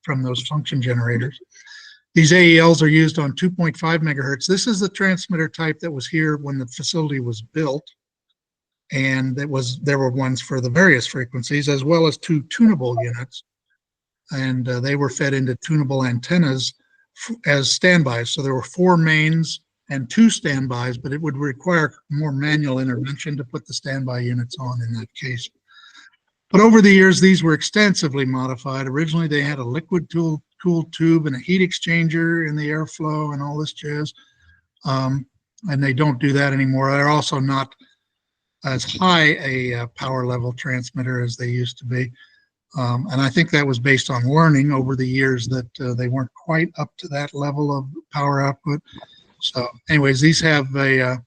from those function generators. These AELs are used on 2.5 megahertz. This is the transmitter type that was here when the facility was built. And there were ones for the various frequencies, as well as 2 tunable units. And they were fed into tunable antennas as standbys. So there were 4 mains and 2 standbys, but it would require more manual intervention to put the standby units on in that case. But over the years, these were extensively modified. Originally, they had a liquid-cooled tube and a heat exchanger in the airflow and all this jazz. And they don't do that anymore. They're also not as high a power level transmitter as they used to be. And I think that was based on learning over the years that they weren't quite up to that level of power output. So anyways, these have a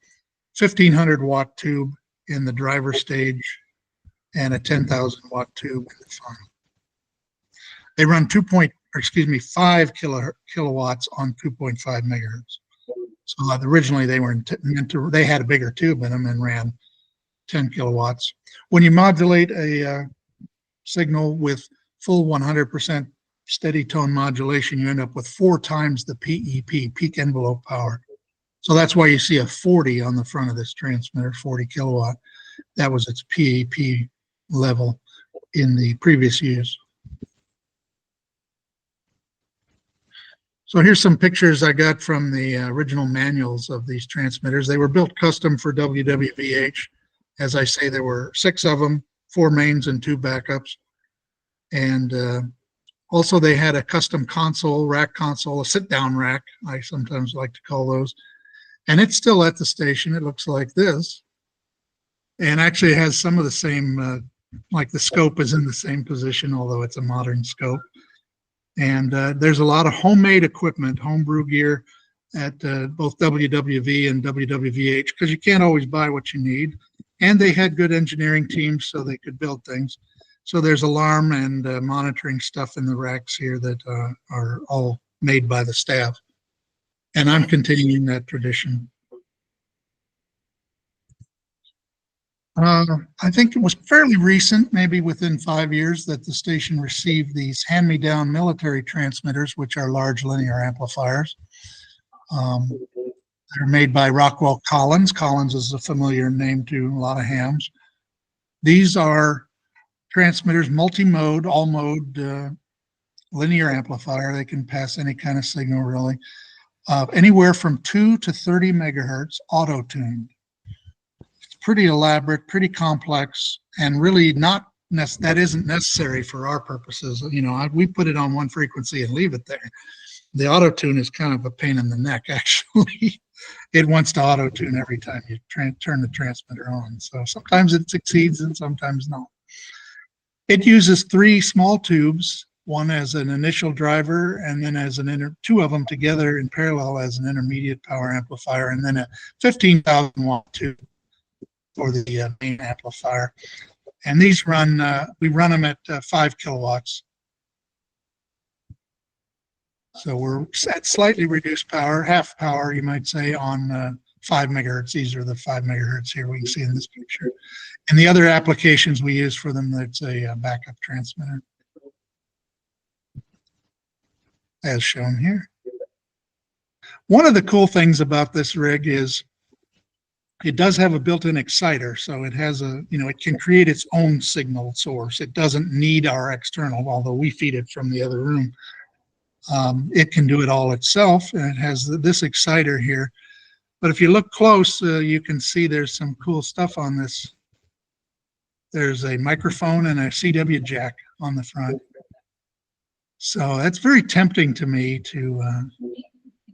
1500 watt tube in the driver stage and a 10,000 watt tube in the final. They run 5 kilowatts on 2.5 megahertz. So originally they were they had a bigger tube in them and ran 10 kilowatts. When you modulate a signal with full 100% steady tone modulation, you end up with 4 times the PEP, peak envelope power. So that's why you see a 40 on the front of this transmitter, 40 kilowatt. That was its PEP level in the previous use. So here's some pictures I got from the original manuals of these transmitters. They were built custom for WWVH. As I say, there were 6 of them, 4 mains and 2 backups. And also they had a custom console, rack console, a sit-down rack, I sometimes like to call those. And it's still at the station. It looks like this. And actually it has some of the same, like the scope is in the same position, although it's a modern scope. And there's a lot of homemade equipment, homebrew gear at both WWV and WWVH, because you can't always buy what you need. And they had good engineering teams, so they could build things. So there's alarm and monitoring stuff in the racks here that are all made by the staff. And I'm continuing that tradition. I think it was fairly recent, maybe within 5 years, that the station received these hand-me-down military transmitters, which are large linear amplifiers. They're made by Rockwell Collins. Collins is a familiar name to a lot of hams. These are transmitters, multi-mode, all-mode linear amplifier. They can pass any kind of signal, really. Anywhere from 2 to 30 megahertz, auto-tuned. It's pretty elaborate, pretty complex, and really that isn't necessary for our purposes. You know, we put it on one frequency and leave it there. The auto-tune is kind of a pain in the neck, actually. It wants to auto-tune every time you turn the transmitter on. So sometimes it succeeds and sometimes not. It uses 3 small tubes, one as an initial driver and then as 2 of them together in parallel as an intermediate power amplifier, and then a 15,000 watt tube for the main amplifier. And these we run them at 5 kilowatts. So we're at slightly reduced power, half power, you might say, on 5 megahertz. These are the 5 megahertz here we can see in this picture. And the other applications we use for them, that's a backup transmitter, as shown here. One of the cool things about this rig is it does have a built-in exciter. So it has it can create its own signal source. It doesn't need our external, although we feed it from the other room. It can do it all itself, and it has this exciter here. But if you look close, you can see there's some cool stuff on this. There's a microphone and a CW jack on the front. So that's very tempting to me to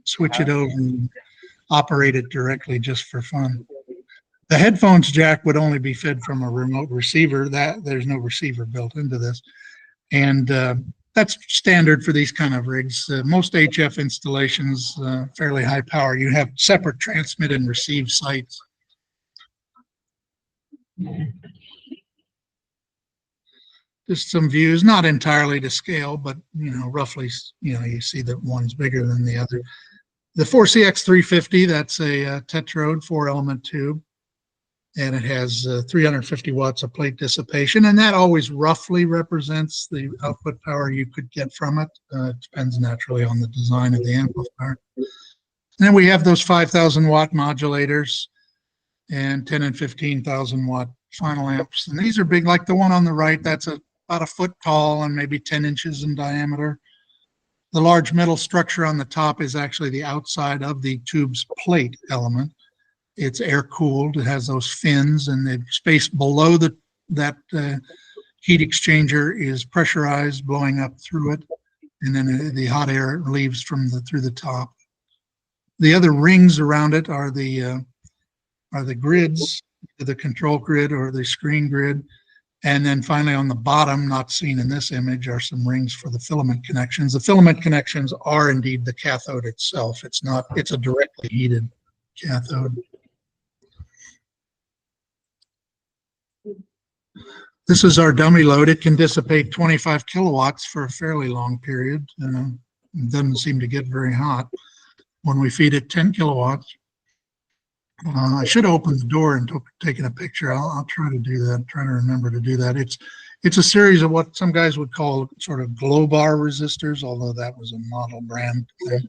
switch it over and operate it directly just for fun. The headphones jack would only be fed from a remote receiver. There's no receiver built into this. And that's standard for these kind of rigs. Most HF installations, fairly high power, you have separate transmit and receive sites. Just some views, not entirely to scale, but roughly, you see that one's bigger than the other. The 4CX350, that's a tetrode 4-element tube. and it has 350 watts of plate dissipation, and that always roughly represents the output power you could get from it. It depends naturally on the design of the amplifier. And then we have those 5,000 watt modulators and 10 and 15,000 watt final amps. And these are big, like the one on the right, that's about a foot tall and maybe 10 inches in diameter. The large metal structure on the top is actually the outside of the tube's plate element. It's air cooled. It has those fins, and the space below that heat exchanger is pressurized, blowing up through it, and then the hot air leaves through the top. The other rings around it are the grids, the control grid or the screen grid. And then finally on the bottom, not seen in this image, are some rings for the filament connections. The filament connections are indeed the cathode itself. It's a directly heated cathode. This is our dummy load. It can dissipate 25 kilowatts for a fairly long period. It doesn't seem to get very hot. When we feed it 10 kilowatts, I should open the door and taken a picture. I'll try to do that. Try to remember to do that. It's a series of what some guys would call sort of glow bar resistors, although that was a model brand thing.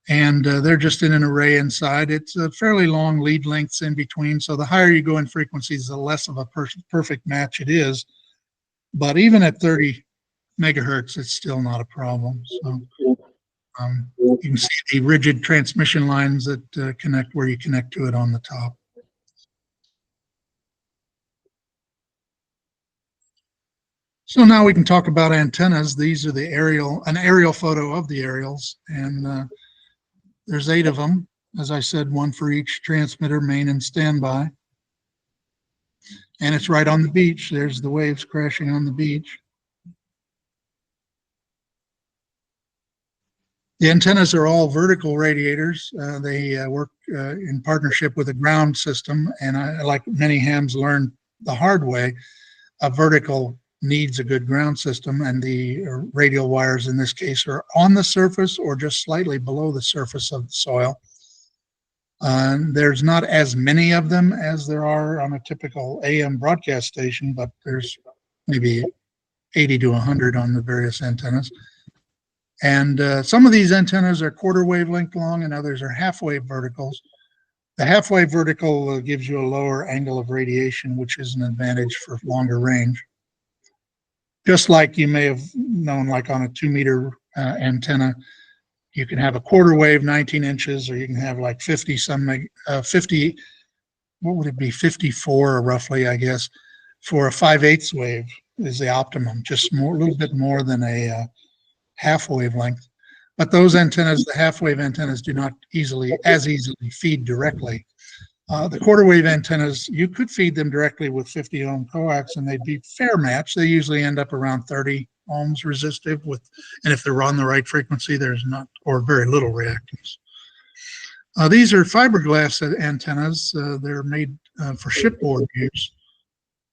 And they're just in an array inside. It's a fairly long lead lengths in between. So the higher you go in frequencies, the less of a perfect match it is. But even at 30 megahertz, it's still not a problem. So you can see the rigid transmission lines that connect where you connect to it on the top. So now we can talk about antennas. These are an aerial photo of the aerials, and there's 8 of them. As I said, one for each transmitter, main and standby. And it's right on the beach. There's the waves crashing on the beach. The antennas are all vertical radiators. They work in partnership with a ground system, and like many hams learned the hard way, a vertical needs a good ground system, and the radial wires in this case are on the surface or just slightly below the surface of the soil. There's not as many of them as there are on a typical AM broadcast station, but there's maybe 80 to 100 on the various antennas. And some of these antennas are quarter wavelength long and others are half-wave verticals. The half-wave vertical gives you a lower angle of radiation, which is an advantage for longer range. Just like you may have known, like on a 2-meter antenna, you can have a quarter wave, 19 inches, or you can have like 50, what would it be, 54 roughly, I guess, for a 5/8 wave is the optimum, just a little bit more than a half wavelength. But those antennas, the half wave antennas, do not as easily feed directly. The quarter wave antennas, you could feed them directly with 50 ohm coax and they'd be fair match. They usually end up around 30 ohms resistive and if they're on the right frequency, there's not, or very little reactance. These are fiberglass antennas. They're made for shipboard use.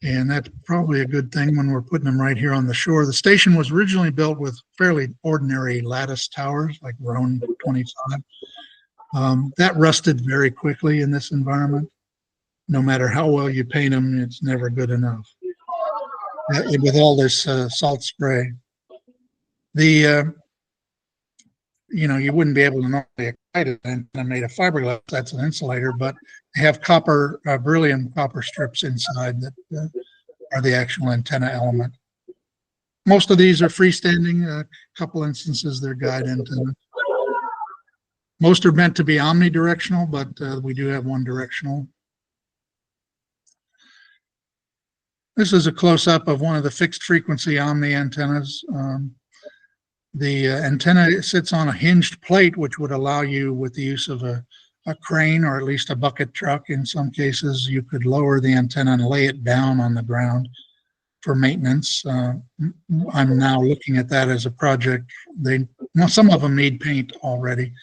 And that's probably a good thing when we're putting them right here on the shore. The station was originally built with fairly ordinary lattice towers, like Roan 25. That rusted very quickly in this environment. No matter how well you paint them, it's never good enough. With all this salt spray. You wouldn't be able to normally ignite it and made of fiberglass, that's an insulator, but they have copper, beryllium copper strips inside that are the actual antenna element. Most of these are freestanding, a couple instances they're guide antennas. Most are meant to be omnidirectional, but we do have one directional. This is a close-up of one of the fixed frequency omni antennas. The antenna sits on a hinged plate, which would allow you, with the use of a crane or at least a bucket truck, in some cases, you could lower the antenna and lay it down on the ground for maintenance. I'm now looking at that as a project. Some of them need paint already.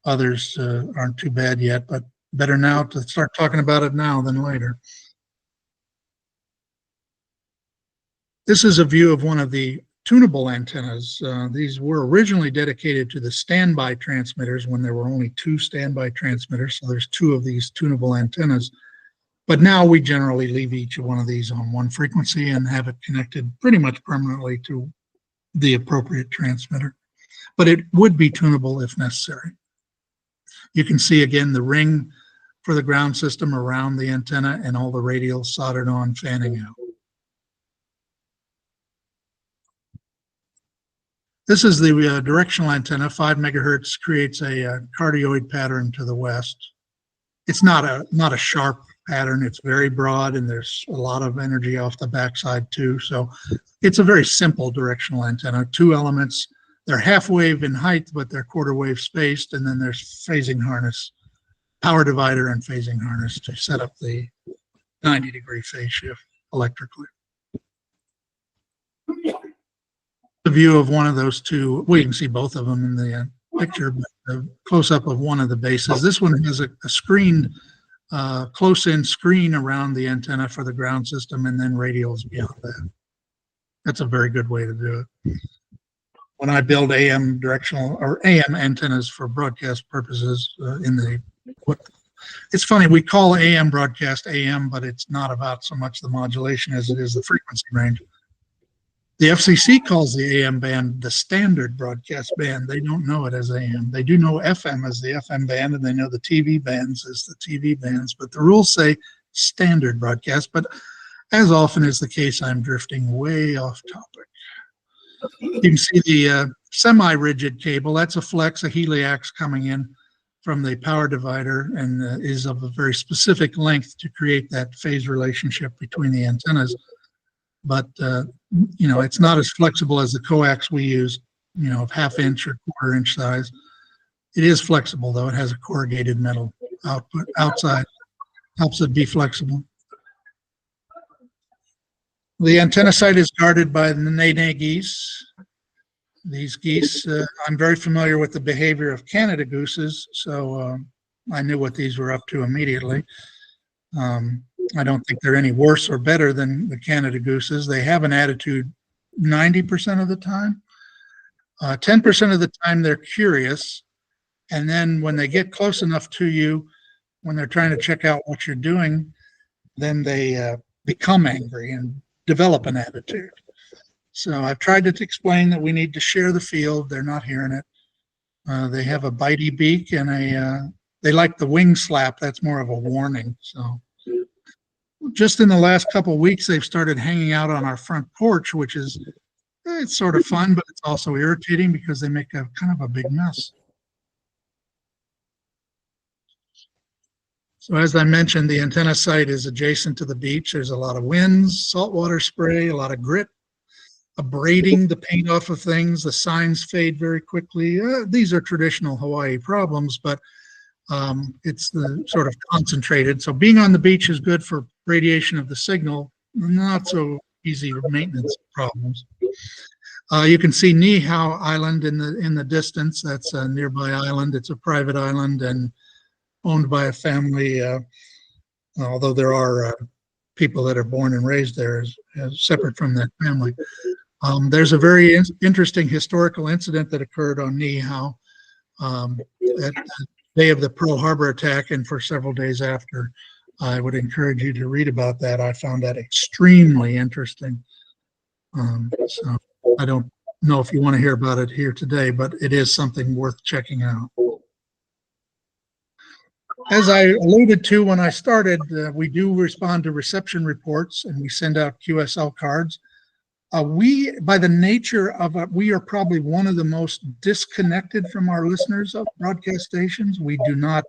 Others aren't too bad yet, but better now to start talking about it now than later. This is a view of one of the tunable antennas. These were originally dedicated to the standby transmitters when there were only 2 standby transmitters. So there's 2 of these tunable antennas. But now we generally leave each one of these on one frequency and have it connected pretty much permanently to the appropriate transmitter. But it would be tunable if necessary. You can see again the ring for the ground system around the antenna and all the radials soldered on, fanning out. This is the directional antenna. 5 megahertz creates a cardioid pattern to the west. It's not a sharp pattern. It's very broad, and there's a lot of energy off the backside too. So it's a very simple directional antenna. 2 elements. They're half wave in height, but they're quarter wave spaced, and then there's phasing harness, power divider and phasing harness to set up the 90-degree phase shift electrically. The view of one of those two, well, you can see both of them in the picture, but the close-up of one of the bases. This one has a screened, close-in screen around the antenna for the ground system, and then radials beyond that. That's a very good way to do it. When I build AM directional or AM antennas for broadcast purposes it's funny, we call AM broadcast AM, but it's not about so much the modulation as it is the frequency range. The FCC calls the AM band the standard broadcast band. They don't know it as AM. They do know FM as the FM band, and they know the TV bands as the TV bands, but the rules say standard broadcast. But as often is the case, I'm drifting way off topic. You can see the semi-rigid cable. That's a flex, a heliax coming in from the power divider, and is of a very specific length to create that phase relationship between the antennas. But, you know, it's not as flexible as the coax we use, you know, of half-inch or quarter-inch size. It is flexible, though. It has a corrugated metal output outside, helps it be flexible. The antenna site is guarded by the Nene geese. These geese, I'm very familiar with the behavior of Canada gooses, so I knew what these were up to immediately. I don't think they're any worse or better than the Canada gooses. They have an attitude 90% of the time. 10% of the time they're curious, and then when they get close enough to you, when they're trying to check out what you're doing, then they become angry and develop an attitude. So I've tried to explain that we need to share the field. They're not hearing it. They have a bitey beak, and they like the wing slap. That's more of a warning. So just in the last couple of weeks, they've started hanging out on our front porch, which is, it's sort of fun, but it's also irritating because they make a kind of a big mess. So as I mentioned, the antenna site is adjacent to the beach. There's a lot of winds, saltwater spray, a lot of grit, abrading the paint off of things. The signs fade very quickly. These are traditional Hawaii problems, but it's the sort of concentrated. So being on the beach is good for radiation of the signal, not so easy maintenance problems. You can see Niihau Island in the distance. That's a nearby island. It's a private island and owned by a family, although there are people that are born and raised there as separate from that family. There's a very interesting historical incident that occurred on Niihau at the day of the Pearl Harbor attack, and for several days after. I would encourage you to read about that. I found that extremely interesting. So I don't know if you want to hear about it here today, but it is something worth checking out. As I alluded to when I started, we do respond to reception reports, and we send out QSL cards. By the nature of it, we are probably one of the most disconnected from our listeners of broadcast stations. We do not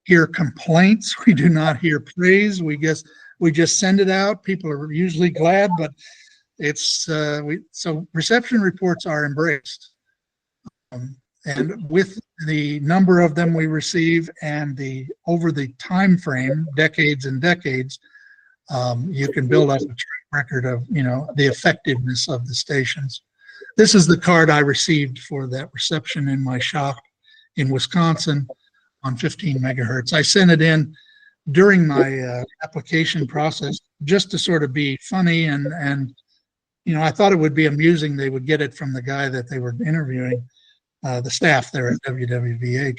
hear complaints. We do not hear praise. We just send it out. People are usually glad, but it's so reception reports are embraced. And with the number of them we receive and over the time frame, decades and decades, you can build up a track record of, you know, the effectiveness of the stations. This is the card I received for that reception in my shop in Wisconsin on 15 megahertz. I sent it in during my application process just to sort of be funny, and you know, I thought it would be amusing. They would get it from the guy that they were interviewing, the staff there at WWVH.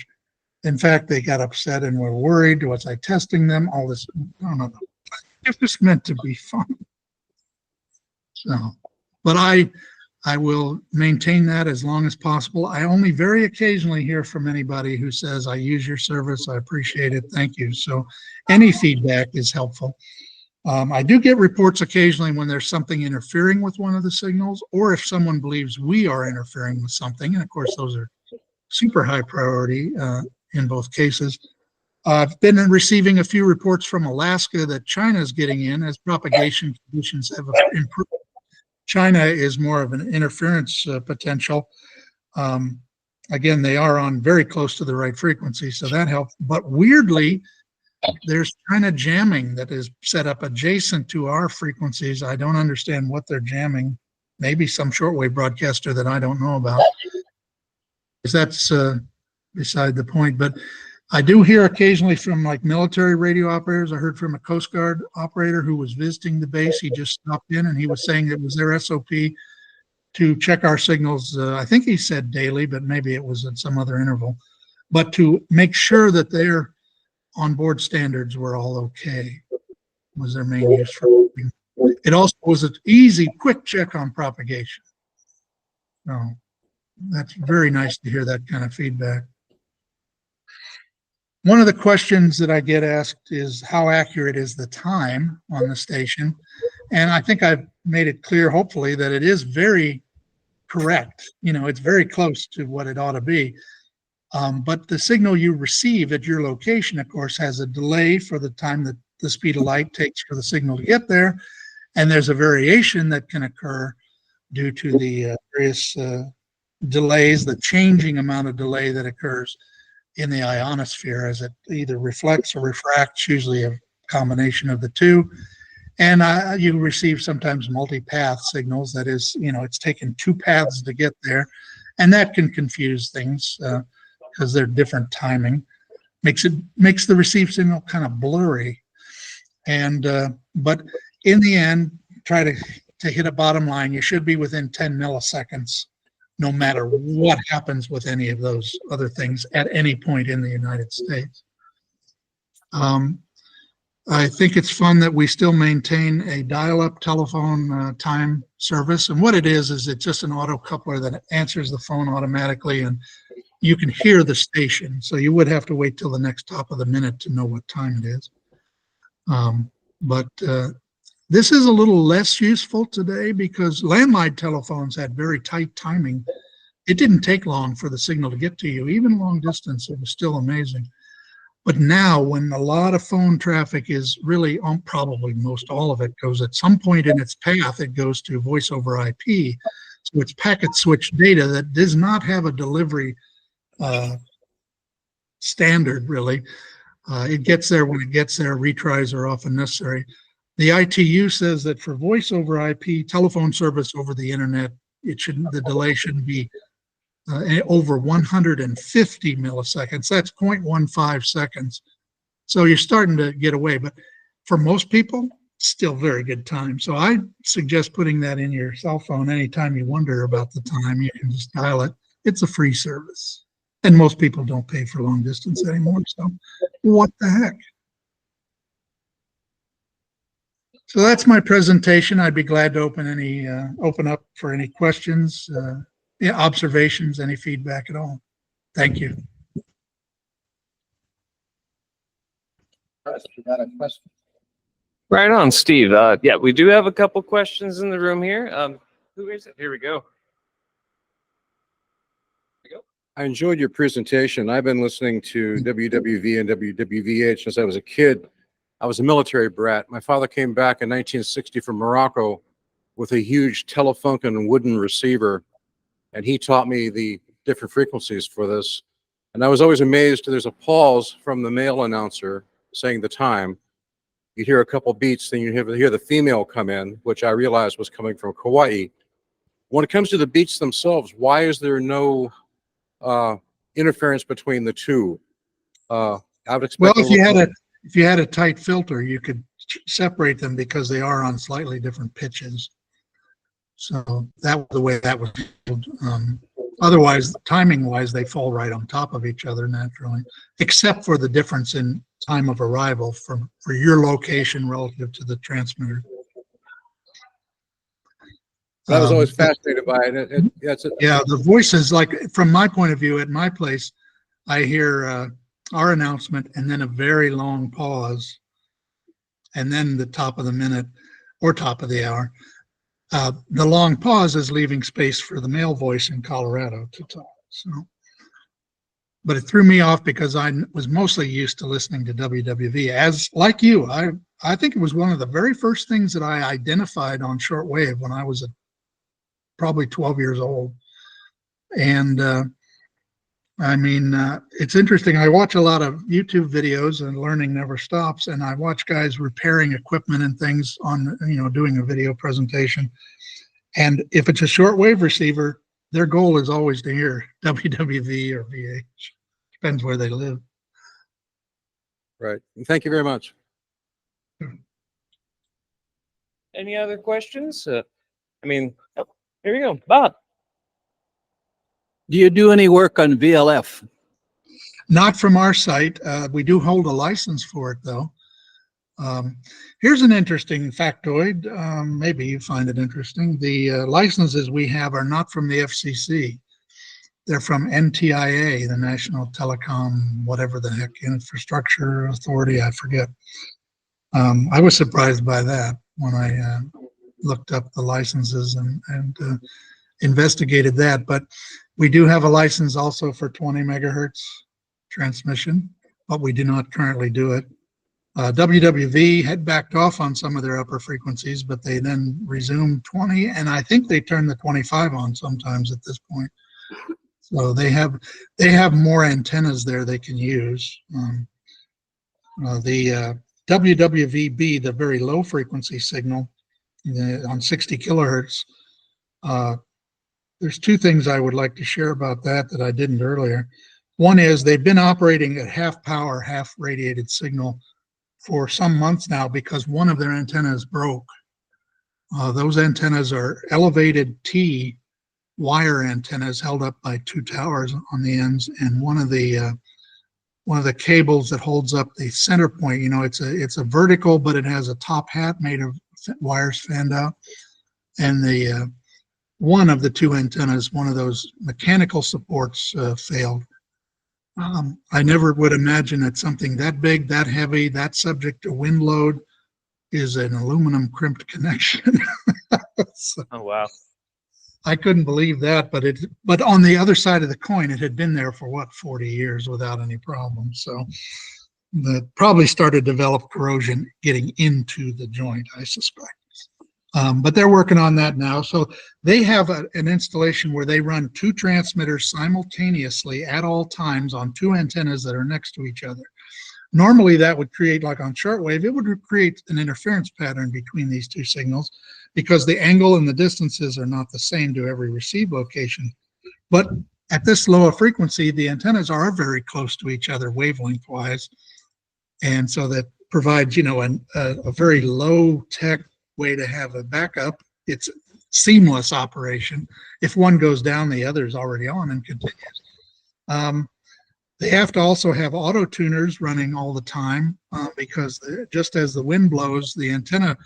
In fact, they got upset and were worried. Was I testing them? All this. No. It's just meant to be fun. So, but I will maintain that as long as possible. I only very occasionally hear from anybody who says, I use your service. I appreciate it. Thank you. So any feedback is helpful. I do get reports occasionally when there's something interfering with one of the signals, or if someone believes we are interfering with something. And of course, those are super high priority in both cases. I've been receiving a few reports from Alaska that China is getting in as propagation conditions have improved. China is more of an interference potential. Again, they are on very close to the right frequency, so that helps. But weirdly, there's China jamming that is set up adjacent to our frequencies. I don't understand what they're jamming. Maybe some shortwave broadcaster that I don't know about. That's beside the point. But I do hear occasionally from like military radio operators. I heard from a Coast Guard operator who was visiting the base. He just stopped in and he was saying it was their SOP to check our signals. I think he said daily, but maybe it was at some other interval. But to make sure that their onboard standards were all okay was their main use for it. It also was an easy, quick check on propagation. So that's very nice to hear that kind of feedback. One of the questions that I get asked is how accurate is the time on the station? And I think I've made it clear, hopefully, that it is very correct. You know, it's very close to what it ought to be. But the signal you receive at your location, of course, has a delay for the time that the speed of light takes for the signal to get there. And there's a variation that can occur due to the various delays, the changing amount of delay that occurs in the ionosphere as it either reflects or refracts, usually a combination of the two. And you receive sometimes multi-path signals. That is, you know, it's taken two paths to get there. And that can confuse things because they're different timing. Makes the received signal kind of blurry. And but in the end, try to hit a bottom line. You should be within 10 milliseconds no matter what happens with any of those other things at any point in the United States. I think it's fun that we still maintain a dial-up telephone time service. And what it is it's just an auto coupler that answers the phone automatically and you can hear the station. So you would have to wait till the next top of the minute to know what time it is. But this is a little less useful today because landline telephones had very tight timing. It didn't take long for the signal to get to you. Even long distance, it was still amazing. But now when a lot of phone traffic is really, probably most all of it goes at some point in its path, it goes to voice over IP. So it's packet switch data that does not have a delivery standard really. It gets there when it gets there. Retries are often necessary. The ITU says that for voice over IP, telephone service over the internet, the delay shouldn't be over 150 milliseconds. That's 0.15 seconds. So you're starting to get away. But for most people, still very good time. So I suggest putting that in your cell phone anytime you wonder about the time. You can just dial it. It's a free service. And most people don't pay for long distance anymore. So what the heck? So that's my presentation. I'd be glad to open up for any questions, observations, any feedback at all. Thank you. You got a question? Right on, Steve. Yeah, we do have a couple questions in the room here. Who is it? Here we go. I enjoyed your presentation. I've been listening to WWV and WWVH since I was a kid. I was a military brat. My father came back in 1960 from Morocco with a huge Telefunken wooden receiver, and he taught me the different frequencies for this. And I was always amazed. There's a pause from the male announcer saying the time. You hear a couple beats, then you hear the female come in, which I realized was coming from Kauai. When it comes to the beats themselves, why is there no interference between the two? I would expect. Well, if you had a tight filter, you could separate them because they are on slightly different pitches. So that was the way that was handled. Otherwise, timing wise, they fall right on top of each other naturally, except for the difference in time of arrival for your location relative to the transmitter. I was always fascinated by it. Yeah, the voices, like from my point of view at my place, I hear our announcement and then a very long pause and then the top of the minute or top of the hour. The long pause is leaving space for the male voice in Colorado to talk. So, but it threw me off because I was mostly used to listening to WWV. As like you, I think it was one of the very first things that I identified on shortwave when I was probably 12 years old. And it's interesting. I watch a lot of YouTube videos and learning never stops. And I watch guys repairing equipment and things on, doing a video presentation. And if it's a shortwave receiver, their goal is always to hear WWV or VH. Depends where they live. Right. Thank you very much. Any other questions? Here we go. Bob. Do you do any work on VLF? Not from our site. We do hold a license for it, though. Here's an interesting factoid. Maybe you find it interesting. The licenses we have are not from the FCC. They're from NTIA, the National Telecom, whatever the heck, Infrastructure Authority, I forget. I was surprised by that when I looked up the licenses and investigated that. But we do have a license also for 20 megahertz transmission, but we do not currently do it. WWV had backed off on some of their upper frequencies, but they then resumed 20, and I think they turned the 25 on sometimes at this point. So they have more antennas there they can use. The WWVB, the very low frequency signal on 60 kilohertz, there's two things I would like to share about that I didn't earlier. One is they've been operating at half power, half radiated signal for some months now because one of their antennas broke. Those antennas are elevated T wire antennas held up by two towers on the ends, and one of the cables that holds up the center point, it's a vertical, but it has a top hat made of wires fanned out, and the one of the two antennas, one of those mechanical supports failed. I never would imagine that something that big, that heavy, that subject to wind load is an aluminum crimped connection. So, Oh, wow. I couldn't believe that, but on the other side of the coin, it had been there for 40 years without any problem. So that probably started to develop corrosion getting into the joint, I suspect. But they're working on that now. So they have an installation where they run two transmitters simultaneously at all times on two antennas that are next to each other. Normally that would create, like on shortwave, it would create an interference pattern between these two signals because the angle and the distances are not the same to every receive location. But at this lower frequency, the antennas are very close to each other wavelength wise. And so that provides, a very low tech way to have a backup. It's seamless operation. If one goes down, the other is already on and continues. They have to also have auto tuners running all the time because just as the wind blows, the antenna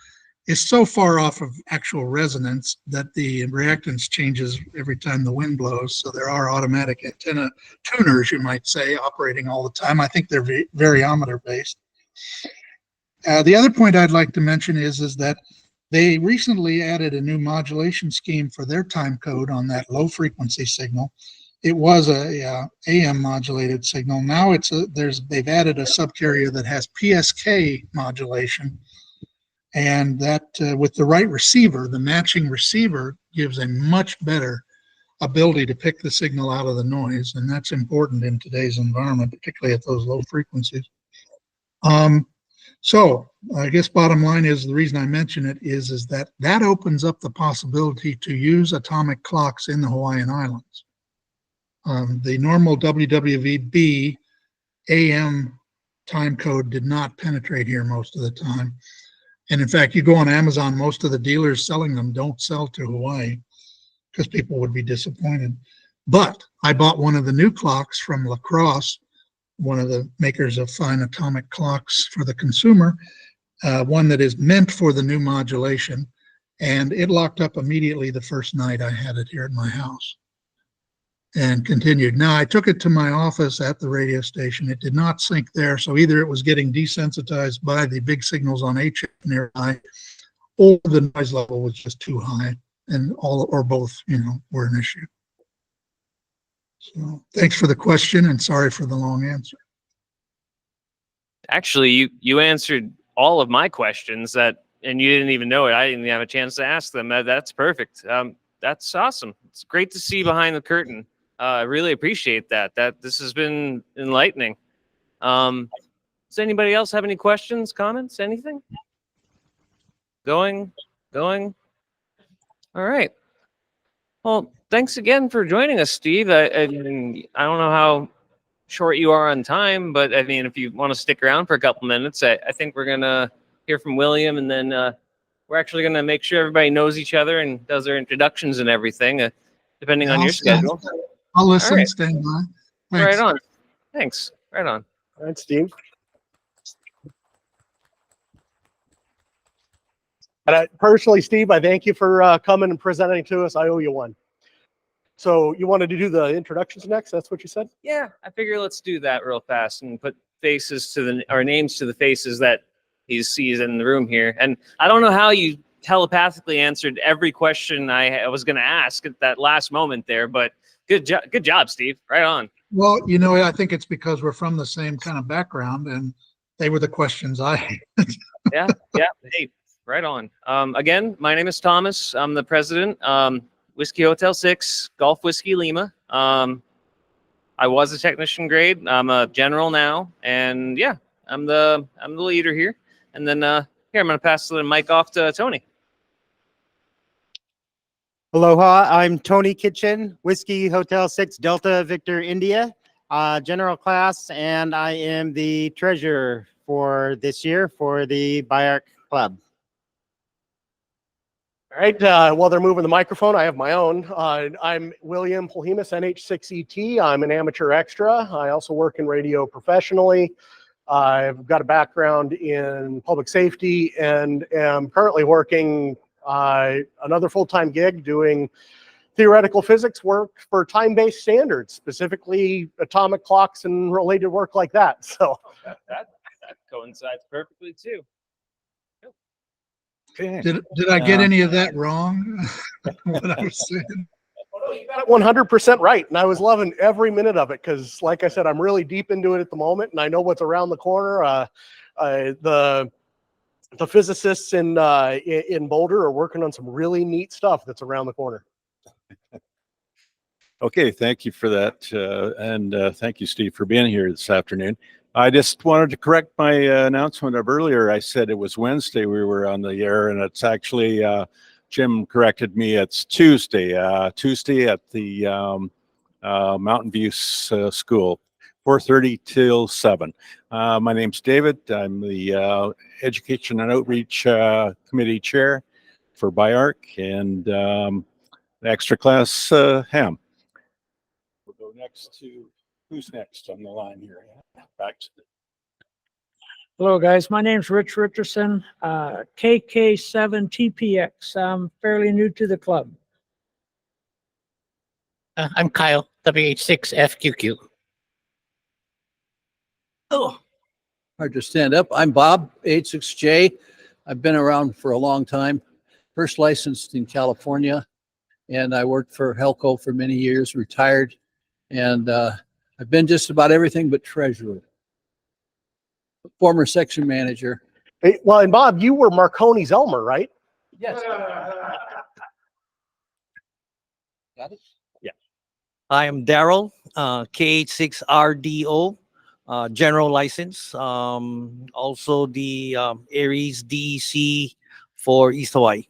is so far off of actual resonance that the reactance changes every time the wind blows. So there are automatic antenna tuners, you might say, operating all the time. I think they're variometer based. The other point I'd like to mention is that they recently added a new modulation scheme for their time code on that low frequency signal. It was a AM modulated signal. Now they've added a subcarrier that has PSK modulation, and that with the right receiver, the matching receiver gives a much better ability to pick the signal out of the noise, and that's important in today's environment, particularly at those low frequencies. So I guess bottom line is the reason I mention it is that opens up the possibility to use atomic clocks in the Hawaiian Islands. The normal WWVB AM time code did not penetrate here most of the time. And in fact, you go on Amazon, most of the dealers selling them don't sell to Hawaii because people would be disappointed. But I bought one of the new clocks from La Crosse, one of the makers of fine atomic clocks for the consumer, one that is meant for the new modulation. And it locked up immediately the first night I had it here at my house and continued. Now, I took it to my office at the radio station. It did not sync there. So either it was getting desensitized by the big signals on HF nearby, or the noise level was just too high, and all or both, were an issue. So thanks for the question, and sorry for the long answer. Actually, you answered all of my questions and you didn't even know it. I didn't even have a chance to ask them. That's perfect. That's awesome. It's great to see behind the curtain. I really appreciate that. This has been enlightening. Does anybody else have any questions, comments, anything? Going. All right. Well, thanks again for joining us, Steve. I mean, I don't know how short you are on time, but I mean, if you want to stick around for a couple minutes, I think we're going to hear from William, and then we're actually going to make sure everybody knows each other and does their introductions and everything, depending on your schedule. I'll listen, Right. stand by. Right Thanks. on. Thanks. Right on. All right, Steve. And personally, Steve, I thank you for coming and presenting to us. I owe you one. So you wanted to do the introductions next? That's what you said? Yeah, I figure let's do that real fast and put faces to or names to the faces that he sees in the room here. And I don't know how you telepathically answered every question I was going to ask at that last moment there, but good job, Steve. Right on. Well, I think it's because we're from the same kind of background, and they were the questions I had. Yeah. Hey, right on. Again, my name is Thomas. I'm the president. Whiskey Hotel 6, Golf Whiskey Lima. I was a technician grade. I'm a general now, and yeah, I'm the leader here. And then here I'm going to pass the mic off to Tony. Aloha, I'm Tony Kitchen, Whiskey Hotel 6 Delta Victor India, general class, and I am the treasurer for this year for the BIARC Club. All right. While they're moving the microphone, I have my own. I'm William Polhemus, NH6ET. I'm an amateur extra. I also work in radio professionally. I've got a background in public safety and am currently working another full-time gig doing theoretical physics work for time-based standards, specifically atomic clocks and related work like that. So that coincides perfectly too. Did I get any of that wrong? What I was saying? You got it 100% right, and I was loving every minute of it because, like I said, I'm really deep into it at the moment, and I know what's around the corner. The physicists in Boulder are working on some really neat stuff that's around the corner. Okay, thank you for that, and thank you, Steve, for being here this afternoon. I just wanted to correct my announcement of earlier. I said it was Wednesday we were on the air, and it's actually, Jim corrected me, it's Tuesday. Tuesday at the Mountain View School, 4:30 till 7. My name's David. I'm the Education and Outreach Committee Chair for BIARC, and the extra class Ham. We'll go next to, who's next on the line here? Back to the Hello, guys. My name's Rich Richardson, KK7TPX. I'm fairly new to the club. I'm Kyle, WH6FQQ. Oh, hard to stand up. I'm Bob, 86J. I've been around for a long time. First licensed in California, and I worked for Helco for many years, retired, and I've been just about everything but treasurer. Former section manager. Hey, well, and Bob, you were Marconi's Elmer, right? Yes. Got it? Yeah. I am Daryl, KH6RDO, general license. Also the Aries DC for East Hawaii.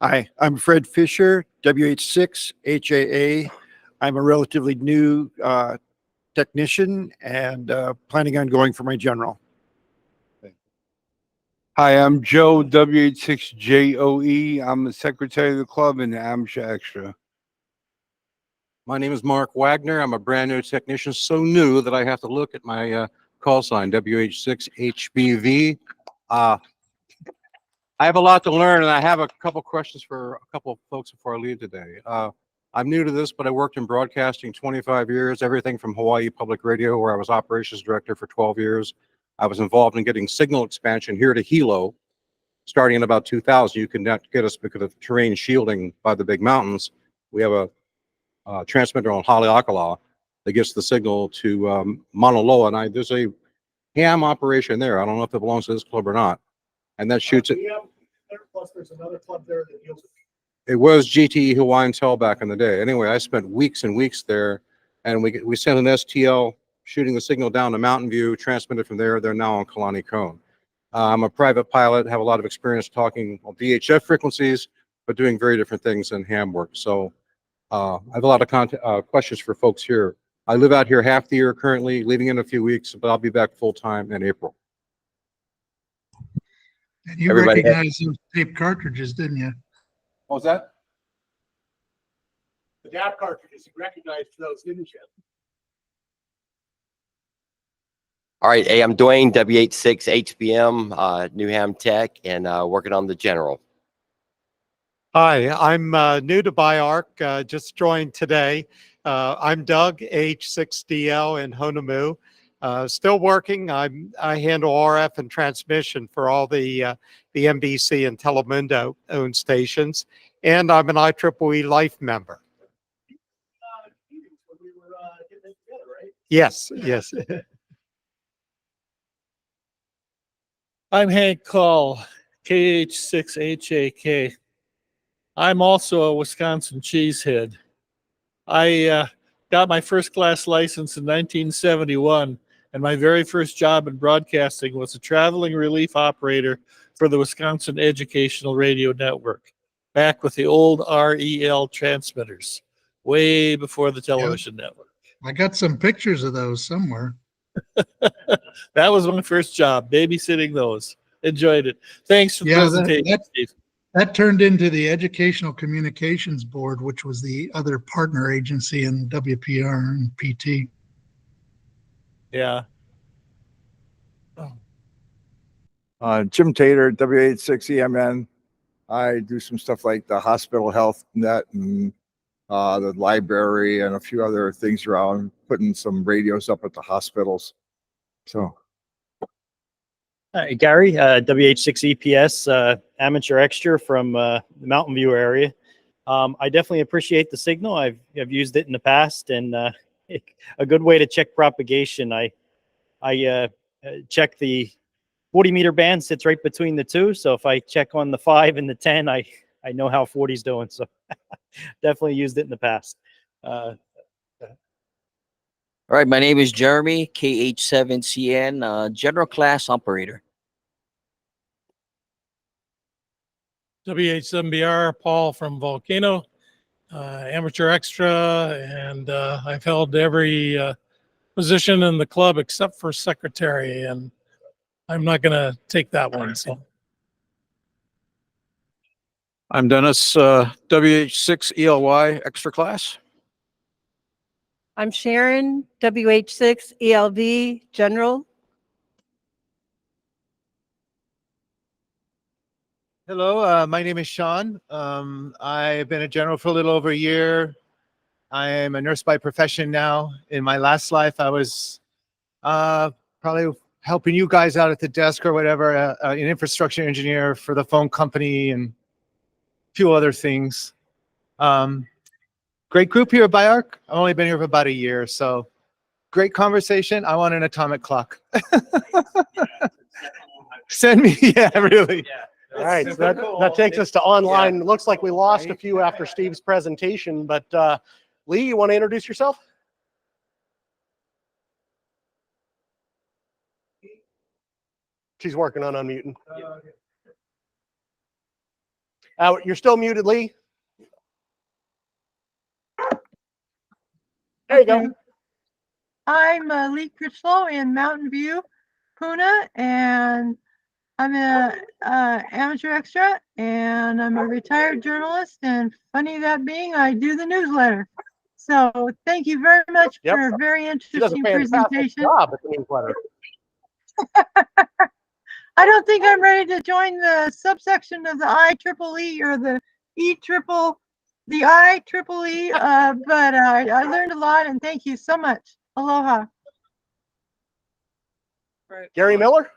Hi, I'm Fred Fisher, WH6HAA. I'm a relatively new technician and planning on going for my general. Hi, I'm Joe, WH6JOE. I'm the secretary of the club and the amateur extra. My name is Mark Wagner. I'm a brand new technician, so new that I have to look at my call sign, WH6HBV. I have a lot to learn, and I have a couple questions for a couple of folks before I leave today. I'm new to this, but I worked in broadcasting 25 years, everything from Hawaii Public Radio, where I was operations director for 12 years. I was involved in getting signal expansion here to Hilo, starting in about 2000. You could not get us because of terrain shielding by the big mountains. We have a transmitter on Haleakala that gets the signal to Mauna Loa, and there's a ham operation there. I don't know if it belongs to this club or not, and that shoots it. Plus, there's another club there that deals with. It was GTE Hawaiian Tel back in the day. Anyway, I spent weeks and weeks there, and we sent an STL shooting the signal down to Mountain View, transmitted from there. They're now on Kalani Cone. I'm a private pilot, have a lot of experience talking on VHF frequencies, but doing very different things than ham work. So I have a lot of questions for folks here. I live out here half the year currently, leaving in a few weeks, but I'll be back full time in April. And you recognized those tape cartridges, didn't you? What was that? The DAP cartridges, you recognized those, didn't you? All right. Hey, I'm Dwayne, WH6HBM, New Ham Tech, and working on the General. Hi, I'm new to BIARC, just joined today. I'm Doug, H6DL in Honomu. Still working. I handle RF and transmission for all the NBC and Telemundo owned stations, and I'm an IEEE Life member. Yes, yes. I'm Hank Call, KH6HAK. I'm also a Wisconsin cheesehead. I got my first class license in 1971, and my very first job in broadcasting was a traveling relief operator for the Wisconsin Educational Radio Network, back with the old REL transmitters, way before the television network. I got some pictures of those somewhere. That was my first job, babysitting those. Enjoyed it. Thanks for the presentation, Steve. That turned into the Educational Communications Board, which was the other partner agency in WPR and PT. Yeah. Jim Tater, WH6EMN. I do some stuff like the hospital health net and the library and a few other things around, putting some radios up at the hospitals. So. Hi, Gary, WH6EPS, amateur extra from the Mountain View area. I definitely appreciate the signal. I've used it in the past, and a good way to check propagation. I check the 40 meter band, sits right between the two. So if I check on the 5 and the 10, I know how 40 is doing. So definitely used it in the past. All right, my name is Jeremy, KH7CN, General Class Operator. WH7BR, Paul from Volcano, amateur extra, and I've held every position in the club except for secretary, and I'm not going to take that one. So. I'm Dennis, WH6ELY extra class. I'm Sharon, WH6ELV General. Hello, my name is Sean. I've been a general for a little over a year. I am a nurse by profession now. In my last life, I was probably helping you guys out at the desk or whatever, an infrastructure engineer for the phone company and a few other things. Great group here at BIARC. I've only been here for about a year, so great conversation. I want an atomic clock. Send me, yeah, really. Yeah. All right, so that takes us to online. It looks like we lost a few after Steve's presentation, but Lee, you want to introduce yourself? She's working on unmuting. You're still muted, Lee. There you go. I'm Lee Critchlow in Mountain View, Puna, and I'm an amateur extra, and I'm a retired journalist, and funny that being, I do the newsletter. So thank you very much Yep. for a very She does a interesting fantastic presentation. job at the newsletter. I don't think I'm ready to join the subsection of the IEEE or the IEEE, but I learned a lot and thank you so much. Aloha. Gary Miller?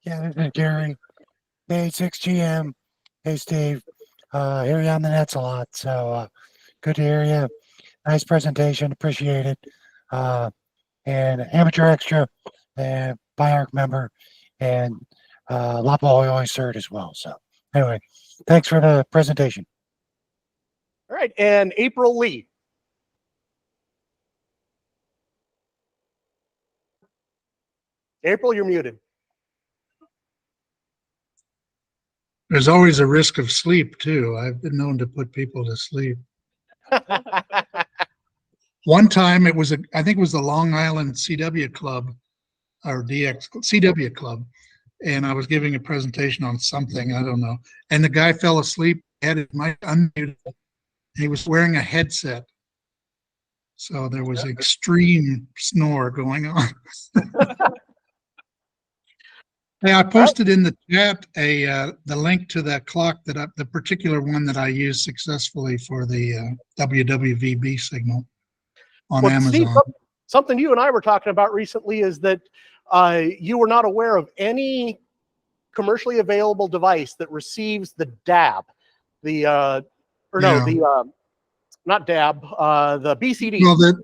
Yeah, this is Gary, A6GM. Hey, Steve. Hear you on the nets a lot, so good to hear you. Nice presentation, appreciate it. And Amateur Extra, and BIARC member, and Lapa Oi cert as well. So anyway, thanks for the presentation. All right, and April Lee. April, you're muted. There's always a risk of sleep too. I've been known to put people to sleep. One time it was I think it was the Long Island CW Club or CW Club. And I was giving a presentation on something, I don't know. And the guy fell asleep, had his mic unmuted. He was wearing a headset. So there was extreme snore going on. Hey, I posted in the chat the link to that clock the particular one that I used successfully for the WWVB signal on Well, Amazon. Steve, something you and I were talking about recently is that you were not aware of any commercially available device that receives the DAB, not DAB, the BCD. Well,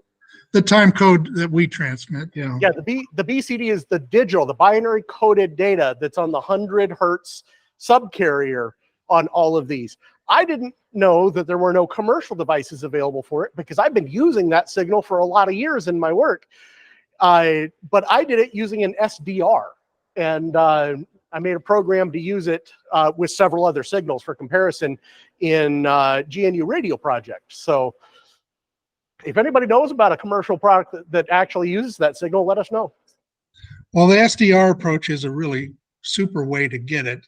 the time code that we transmit, yeah. Yeah, the BCD is the digital, the binary coded data that's on the 100 hertz subcarrier on all of these. I didn't know that there were no commercial devices available for it because I've been using that signal for a lot of years in my work. But I did it using an SDR, and I made a program to use it with several other signals for comparison in GNU radio project. So if anybody knows about a commercial product that actually uses that signal, let us know. Well, the SDR approach is a really super way to get it.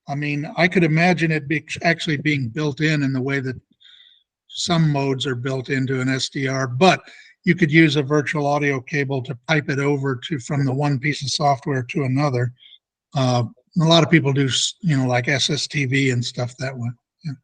I mean, I could imagine it actually being built in the way that some modes are built into an SDR, but you could use a virtual audio cable to pipe it over from the one piece of software to another. A lot of people do, like SSTV and stuff that way. Yeah.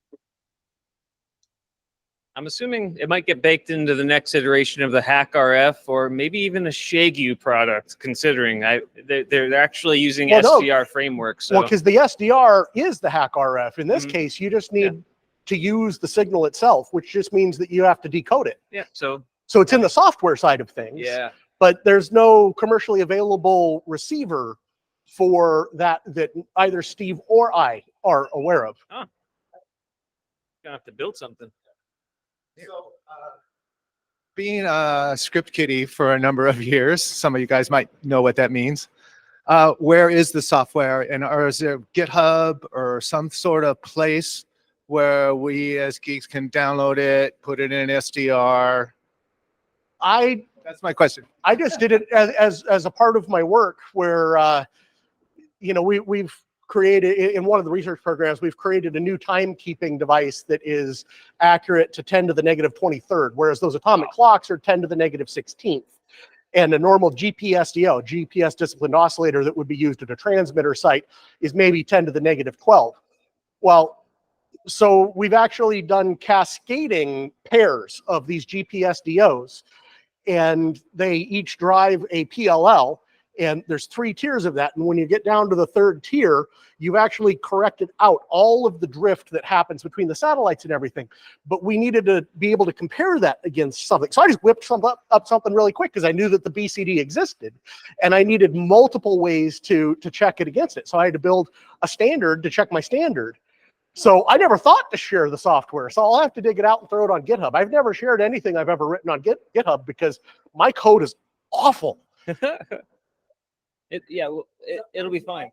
I'm assuming it might get baked into the next iteration of the Hack RF or maybe even a Shagu product, considering they're actually using SDR frameworks. So. Well, because the SDR is the Hack RF. In this case, you just need to use the signal itself, which just means that you have to decode it. Yeah. So it's in the software side of things. Yeah. But there's no commercially available receiver for that either Steve or I are aware of. Huh. Gonna have to build something. So, being a script kiddie for a number of years, some of you guys might know what that means. Where is the software, and or is there GitHub or some sort of place where we as geeks can download it, put it in an SDR? That's my question. I just did it as a part of my work where, we've created, in one of the research programs, we've created a new timekeeping device that is accurate to 10 to the negative 23rd, whereas those atomic clocks are 10 to the negative 16th. And a normal GPSDO, GPS disciplined oscillator that would be used at a transmitter site is maybe 10 to the negative 12. Well, so we've actually done cascading pairs of these GPSDOs, and they each drive a PLL. And there's 3 tiers of that. And when you get down to the 3rd tier, you've actually corrected out all of the drift that happens between the satellites and everything. But we needed to be able to compare that against something. So I just whipped up something really quick because I knew that the BCD existed. And I needed multiple ways to check it against it. So I had to build a standard to check my standard. So I never thought to share the software. So I'll have to dig it out and throw it on GitHub. I've never shared anything I've ever written on GitHub because my code is awful. It'll be fine.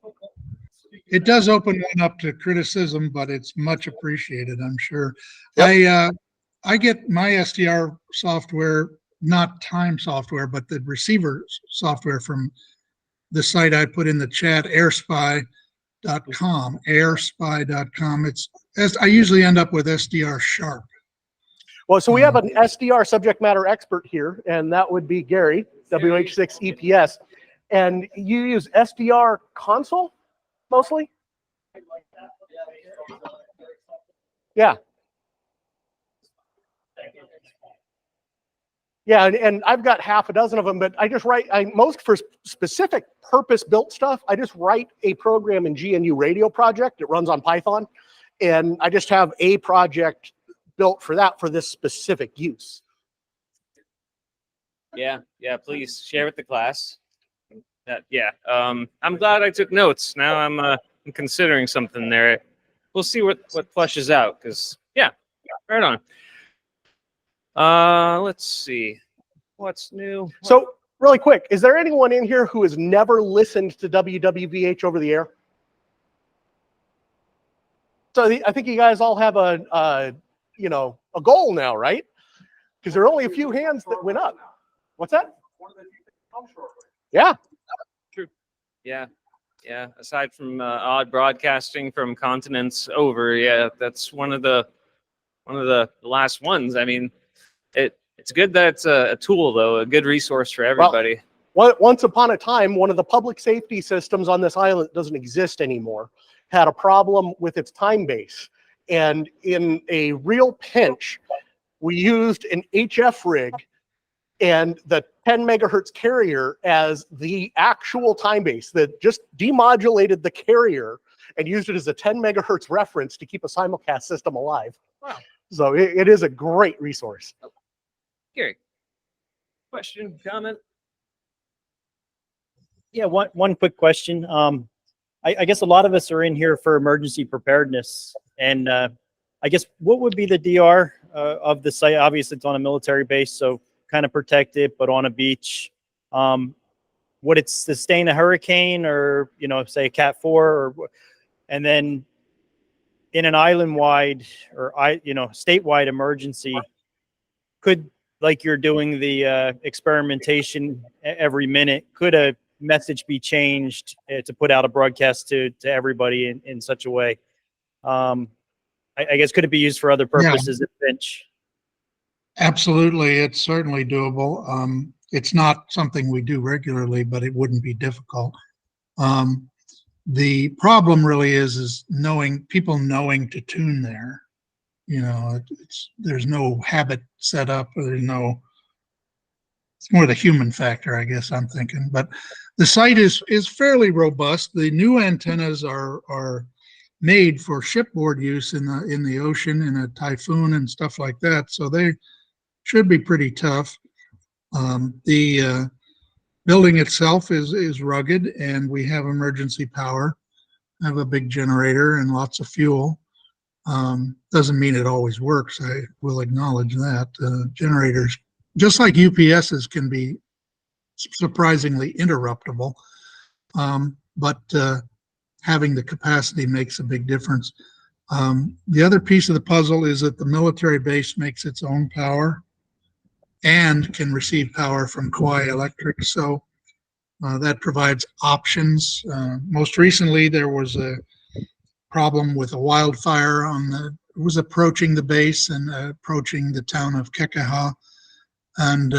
It does open one up to criticism, but it's much appreciated, I'm sure. Yep. I get my SDR software, not time software, but the receiver software from the site I put in the chat, airspy.com. Airspy.com. It's as I usually end up with SDR sharp. Well, so we have an SDR subject matter expert here, and that would be Gary, WH6 EPS. And you use SDR console mostly? Yeah. Yeah, and I've got half a dozen of them, but I just write, most for specific purpose-built stuff, I just write a program in GNU Radio Project. It runs on Python, and I just have a project built for that for this specific use. Yeah, please share with the class. I'm glad I took notes. Now I'm considering something there. We'll see what flushes out, because right on. Let's see. What's new? So really quick, is there anyone in here who has never listened to WWVH over the air? So I think you guys all have a goal now, right? Because there are only a few hands that went up. What's that? Yeah. True. Yeah. Aside from odd broadcasting from continents over, that's one of the last ones. I mean, it's good that it's a tool, though, a good resource for everybody. Well, once upon a time, one of the public safety systems on this island that doesn't exist anymore had a problem with its time base. And in a real pinch, we used an HF rig and the 10 megahertz carrier as the actual time base that just demodulated the carrier and used it as a 10 megahertz reference to keep a simulcast system alive. Wow. So it is a great resource. Gary, question, comment? Yeah, one quick question. I guess a lot of us are in here for emergency preparedness, and I guess what would be the DR of the site? Obviously, it's on a military base, so kind of protected, but on a beach. Would it sustain a hurricane, or say a Cat 4, and then in an island-wide or statewide emergency, could, like you're doing the experimentation every minute, could a message be changed to put out a broadcast to everybody in such a way? I guess, could it be used for other purposes at pinch? Absolutely, it's certainly doable. It's not something we do regularly, but it wouldn't be difficult. The problem really is people knowing to tune there. There's no habit set up. It's more the human factor, I guess I'm thinking. But the site is fairly robust. The new antennas are made for shipboard use in the ocean, in a typhoon and stuff like that. So they should be pretty tough. The building itself is rugged, and we have emergency power. I have a big generator and lots of fuel. Doesn't mean it always works. I will acknowledge that. Generators, just like UPSs, can be surprisingly interruptible, but having the capacity makes a big difference. The other piece of the puzzle is that the military base makes its own power and can receive power from Kauai Electric, so that provides options. Most recently, there was a problem with a wildfire it was approaching the base and approaching the town of Kekaha, and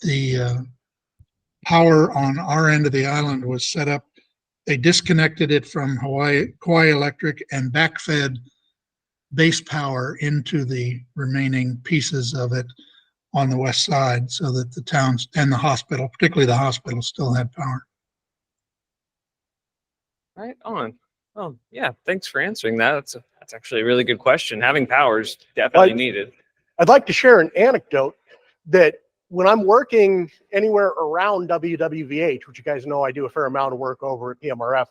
the power on our end of the island was set up. They disconnected it from Kauai Electric and backfed base power into the remaining pieces of it on the west side, so that the towns and the hospital, particularly the hospital, still had power. Right on. Oh, yeah. Thanks for answering that. That's actually a really good question. Having power is definitely needed. I'd like to share an anecdote that when I'm working anywhere around WWVH, which you guys know I do a fair amount of work over at PMRF,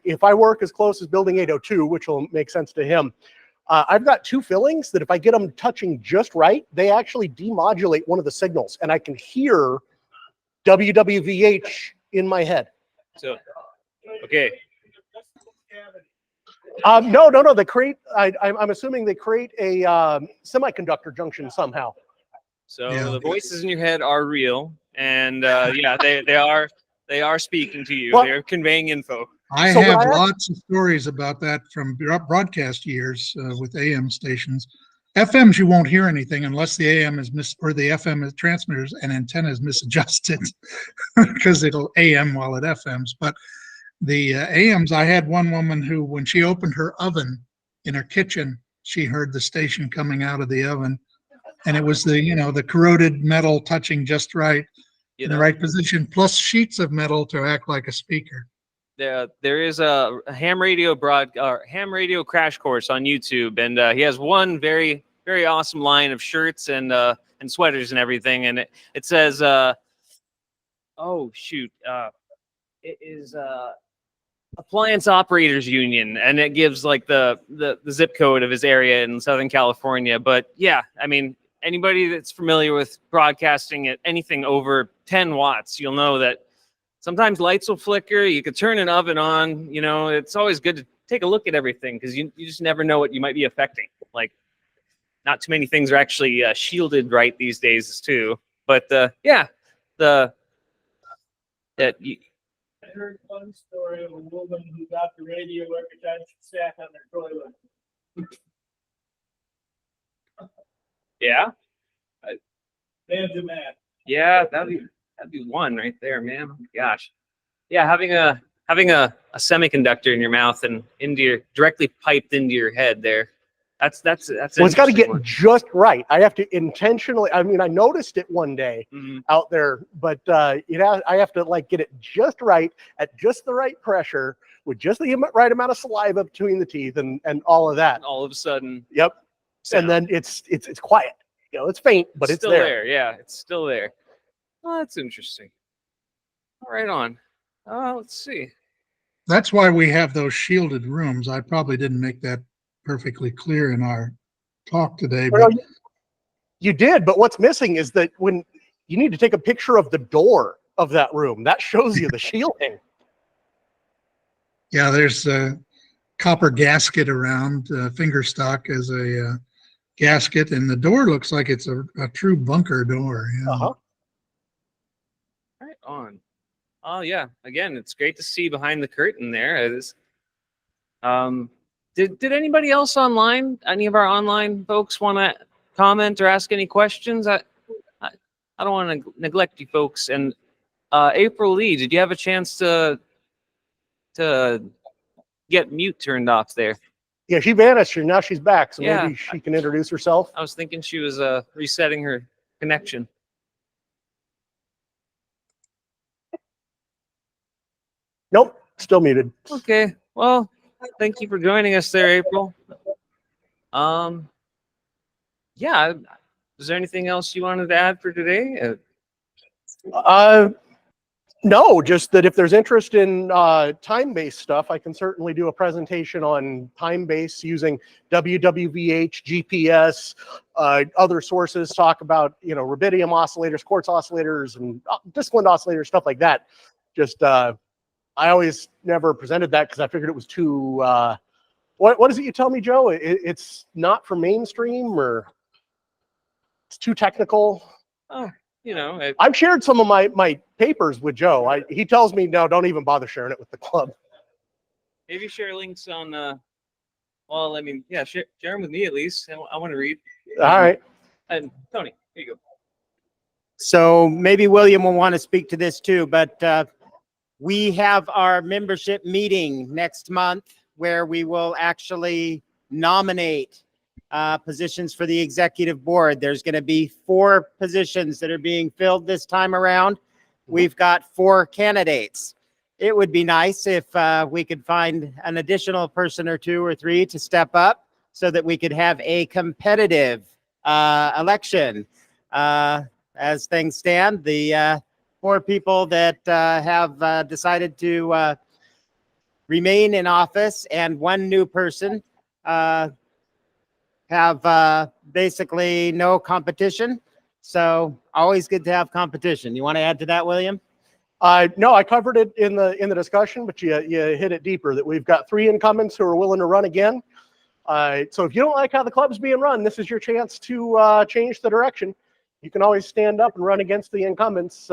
if I work as close as Building 802, which will make sense to him, I've got two fillings that if I get them touching just right, they actually demodulate one of the signals, and I can hear WWVH in my head. So, okay. No. They create. I'm assuming they create a semiconductor junction somehow. So the voices in your head are real, and they are speaking to you. Well, they're conveying info. I So have what I- lots of stories about that from broadcast years with AM stations. FMs, you won't hear anything unless the AM is or the FM is transmitters and antenna is misadjusted because it'll AM while it FMs. But the AMs, I had one woman who, when she opened her oven in her kitchen, she heard the station coming out of the oven, and it was the corroded metal touching just right in the right position, plus sheets of metal to act like a speaker. There is a ham radio crash course on YouTube, and he has one very awesome line of shirts and sweaters and everything, and it says, oh shoot, it is Appliance Operators Union, and it gives like the zip code of his area in Southern California. But yeah, I mean, anybody that's familiar with broadcasting at anything over 10 watts, you'll know that sometimes lights will flicker. You could turn an oven on. It's always good to take a look at everything because you just never know what you might be affecting. Like, not too many things are actually shielded right these days too. But yeah, I heard one story of a woman who got the radio every time she sat on her toilet. Yeah, Man to man. yeah, that'd be one right there, man. Oh my gosh, yeah, having a semiconductor in your mouth and directly piped into your head there. That's Well, it's got to get one. just right. I have to intentionally. I mean, I noticed it one day out there, but I have to like get it just right at just the right pressure with just the right amount of saliva between the teeth and all of that. All of a sudden, yep. And then it's quiet. It's faint, but it's still there. Yeah, it's still there. Oh, that's interesting. Right on. Let's see. That's why we have those shielded rooms. I probably didn't make that perfectly clear in our talk today, but You did, but what's missing is that when you need to take a picture of the door of that room, that shows you the shielding. yeah, there's a copper gasket around, finger stock as a gasket, and the door looks like it's a true bunker door. Yeah. Right on. Oh yeah. Again, it's great to see behind the curtain there. It is. Did anybody else online? Any of our online folks want to comment or ask any questions? I don't want to neglect you folks. And April Lee, did you have a chance to get mute turned off there? Yeah, she vanished and now she's back, so Yeah. maybe she can introduce herself. I was thinking she was resetting her connection. Nope, still muted. Okay. Well, thank you for joining us there, April. Yeah. Is there anything else you wanted to add for today? No, just that if there's interest in time-based stuff, I can certainly do a presentation on time-based using WWVH, GPS, other sources, talk about, rubidium oscillators, quartz oscillators, and disciplined oscillators, stuff like that. Just, I always never presented that because I figured it was too, what is it you tell me, Joe? It's not for mainstream, or it's too technical? Oh, I've shared some of my papers with Joe. He tells me, no, don't even bother sharing it with the club. Maybe share links on, well, I mean, yeah, share them with me at least. I want to read. All right. And Tony, here you go. So maybe William will want to speak to this too, but we have our membership meeting next month where we will actually nominate positions for the executive board. There's going to be 4 positions that are being filled this time around. We've got 4 candidates. It would be nice if we could find an additional person or 2 or 3 to step up so that we could have a competitive election. As things stand, the 4 people that have decided to remain in office and 1 new person have basically no competition. So always good to have competition. You want to add to that, William? No, I covered it in the discussion, but you hit it deeper that we've got 3 incumbents who are willing to run again. So if you don't like how the club's being run, this is your chance to change the direction. You can always stand up and run against the incumbents.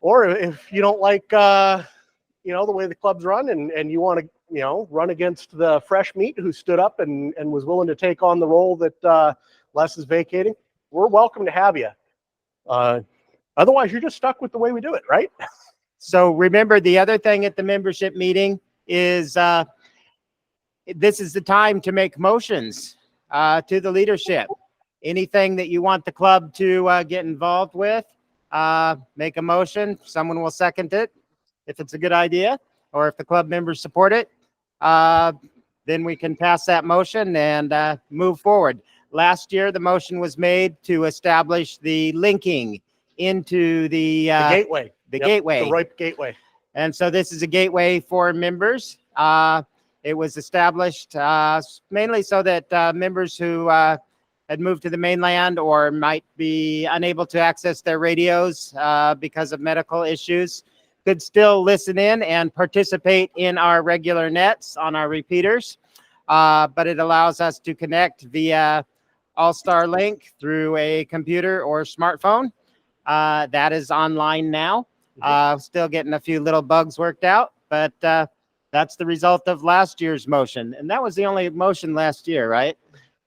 Or if you don't like the way the club's run, and you want to, run against the fresh meat who stood up and was willing to take on the role that Les is vacating, we're welcome to have you. Otherwise, you're just stuck with the way we do it, right? So remember, the other thing at the membership meeting is this is the time to make motions to the leadership. Anything that you want the club to get involved with, make a motion. Someone will second it if it's a good idea, or if the club members support it. Then we can pass that motion and move forward. Last year, the motion was made to establish the linking into the gateway. The gateway. The RIPE gateway. And so this is a gateway for members. It was established mainly so that members who had moved to the mainland or might be unable to access their radios because of medical issues could still listen in and participate in our regular nets on our repeaters. But it allows us to connect via All-Star Link through a computer or smartphone. That is online now. Still getting a few little bugs worked out, but that's the result of last year's motion. And that was the only motion last year, right?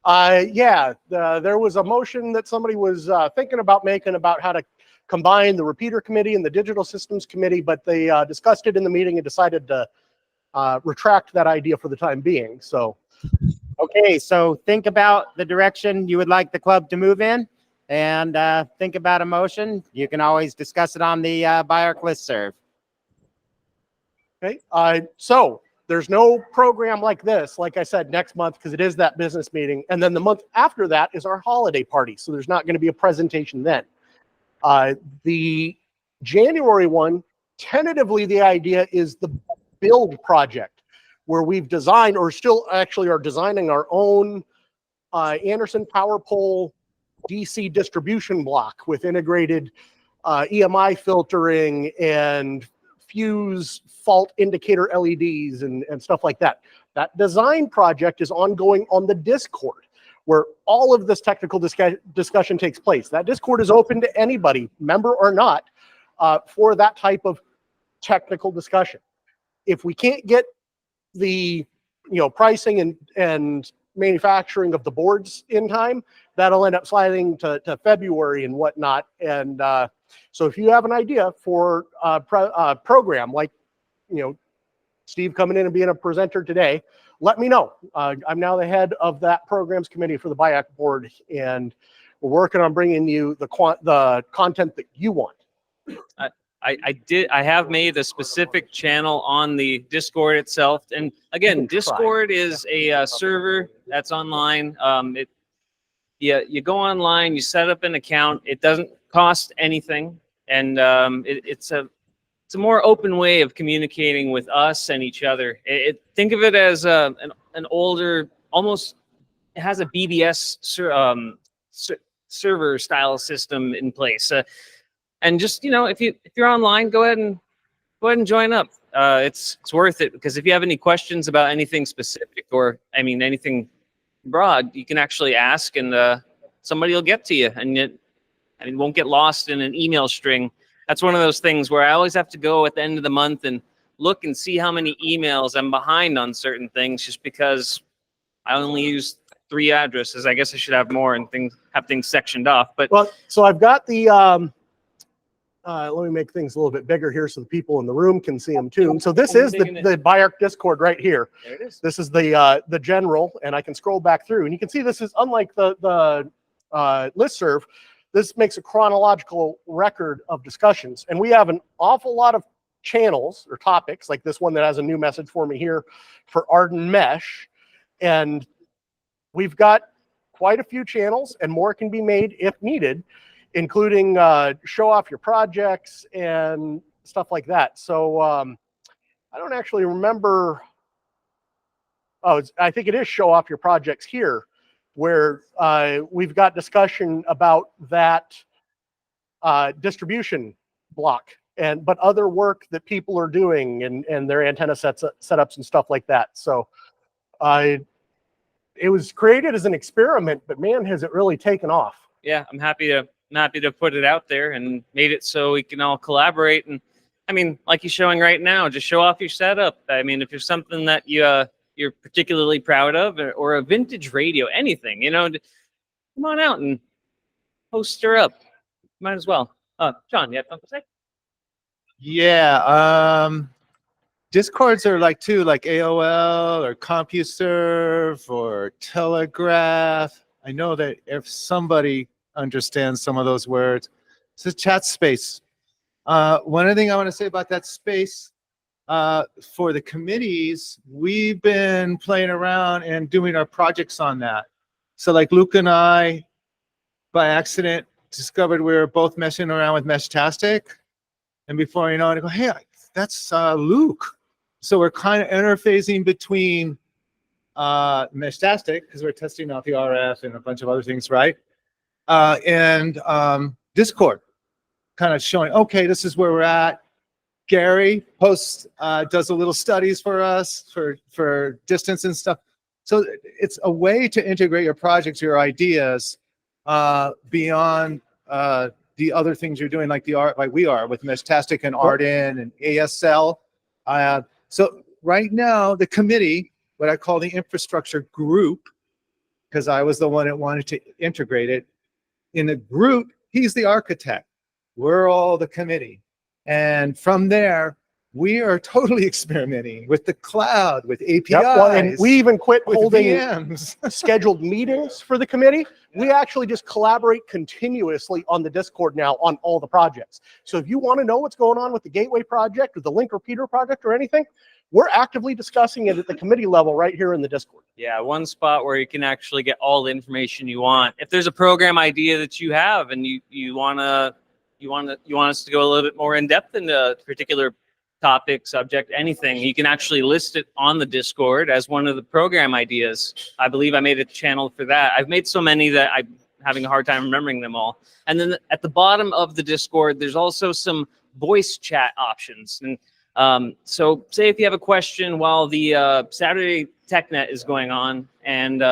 Yeah, there was a motion that somebody was thinking about making about how to combine the repeater committee and the digital systems committee, but they discussed it in the meeting and decided to retract that idea for the time being. So, okay, so think about the direction you would like the club to move in, and think about a motion. You can always discuss it on the BIARC listserv. Okay, so there's no program like this, like I said, next month, because it is that business meeting. And then the month after that is our holiday party. So there's not going to be a presentation then. The January one, tentatively, the idea is the build project, where we've designed, or still actually are designing, our own Anderson power pole DC distribution block with integrated EMI filtering and fuse fault indicator LEDs and stuff like that. That design project is ongoing on the Discord, where all of this technical discussion takes place. That Discord is open to anybody, member or not, for that type of technical discussion. If we can't get the pricing and manufacturing of the boards in time, that'll end up sliding to February and whatnot. And so if you have an idea for a program like, Steve coming in and being a presenter today, let me know. I'm now the head of that programs committee for the BIAC board, and we're working on bringing you the content that you want. I have made a specific channel on the Discord itself. And again, Discord is a server that's online. You go online, you set up an account. It doesn't cost anything. And it's a more open way of communicating with us and each other. Think of it as an older, almost, it has a BBS server style system in place. And just, if you're online, go ahead and join up. It's worth it, because if you have any questions about anything specific, or anything broad, you can actually ask, and somebody will get to you, and it won't get lost in an email string. That's one of those things where I always have to go at the end of the month and look and see how many emails I'm behind on certain things, just because I only use 3 addresses. I guess I should have more and have things sectioned off. But so I've got the let me make things a little bit bigger here so the people in the room can see them too. So this is the BIARC Discord right here. There it is. This is the general, and I can scroll back through, and you can see this is unlike the listserv. This makes a chronological record of discussions, and we have an awful lot of channels or topics, like this one that has a new message for me here for Arden Mesh, and we've got quite a few channels, and more can be made if needed, including show off your projects and stuff like that. So I don't actually remember. Oh, I think it is show off your projects here, where we've got discussion about that distribution block, but other work that people are doing and their antenna setups and stuff like that. So it was created as an experiment, but man, has it really taken off. Yeah, I'm happy to put it out there and made it so we can all collaborate. And I mean, like you're showing right now, just show off your setup. I mean, if there's something that you're particularly proud of, or a vintage radio, anything, come on out and poster up. Might as well. John, you have something to say? Yeah. Discords are like AOL or CompuServe or Telegraph. I know that if somebody understands some of those words, it's a chat space. One other thing I want to say about that space, for the committees, we've been playing around and doing our projects on that. So like Luke and I, by accident, discovered we were both messing around with Meshtastic. And before you know it, I go, hey, that's Luke. So we're kind of interfacing between Meshtastic, because we're testing out the RF and a bunch of other things, right? And Discord, kind of showing, okay, this is where we're at. Gary posts, does a little studies for us for distance and stuff. So it's a way to integrate your projects, your ideas, beyond the other things you're doing, like we are with Meshtastic and Arden and ASL. So right now, the committee, what I call the infrastructure group, because I was the one that wanted to integrate it, in the group, he's the architect. We're all the committee. And from there, we are totally experimenting with the cloud, with APIs. Yep, well, and we even quit with holding VMs. scheduled meetings for the committee. We actually just collaborate continuously on the Discord now on all the projects. So if you want to know what's going on with the Gateway project or the Link Repeater project or anything, we're actively discussing it at the committee level right here in the Discord. Yeah, one spot where you can actually get all the information you want. If there's a program idea that you have and you want us to go a little bit more in depth in a particular topic, subject, anything, you can actually list it on the Discord as one of the program ideas. I believe I made a channel for that. I've made so many that I'm having a hard time remembering them all. And then at the bottom of the Discord, there's also some voice chat options. And so say if you have a question while the Saturday TechNet is going on and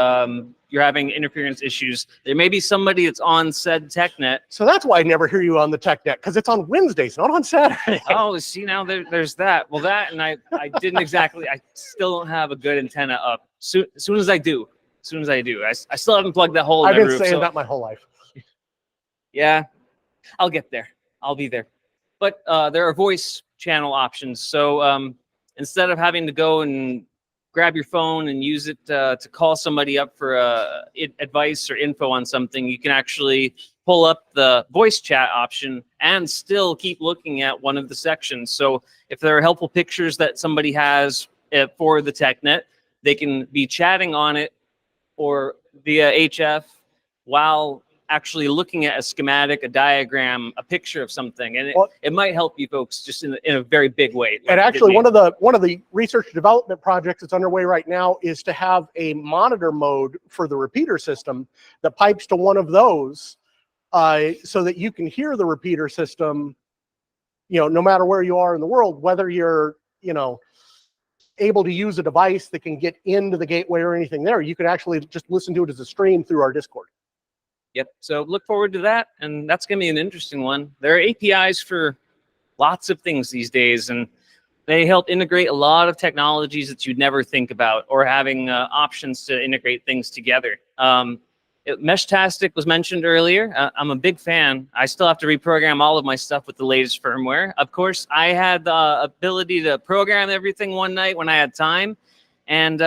you're having interference issues, there may be somebody that's on said TechNet. So that's why I never hear you on the TechNet, because it's on Wednesdays, not on Saturday. Oh, see, now there's that. Well, that, and I didn't exactly, I still don't have a good antenna up. As soon as I do, I still haven't plugged that hole in I've my been roof. saying that my whole life. Yeah, I'll get there. I'll be there. But there are voice channel options. So instead of having to go and grab your phone and use it to call somebody up for advice or info on something, you can actually pull up the voice chat option and still keep looking at one of the sections. So if there are helpful pictures that somebody has for the TechNet, they can be chatting on it or via HF while actually looking at a schematic, a diagram, a picture of something, and it might help you folks just in a very big way. And actually, one of the research development projects that's underway right now is to have a monitor mode for the repeater system that pipes to one of those, so that you can hear the repeater system, no matter where you are in the world, whether you're, able to use a device that can get into the gateway or anything there, you can actually just listen to it as a stream through our Discord. Yep. So look forward to that. And that's going to be an interesting one. There are APIs for lots of things these days, and they help integrate a lot of technologies that you'd never think about, or having options to integrate things together. Meshtastic was mentioned earlier. I'm a big fan. I still have to reprogram all of my stuff with the latest firmware. Of course, I had the ability to program everything one night when I had time. And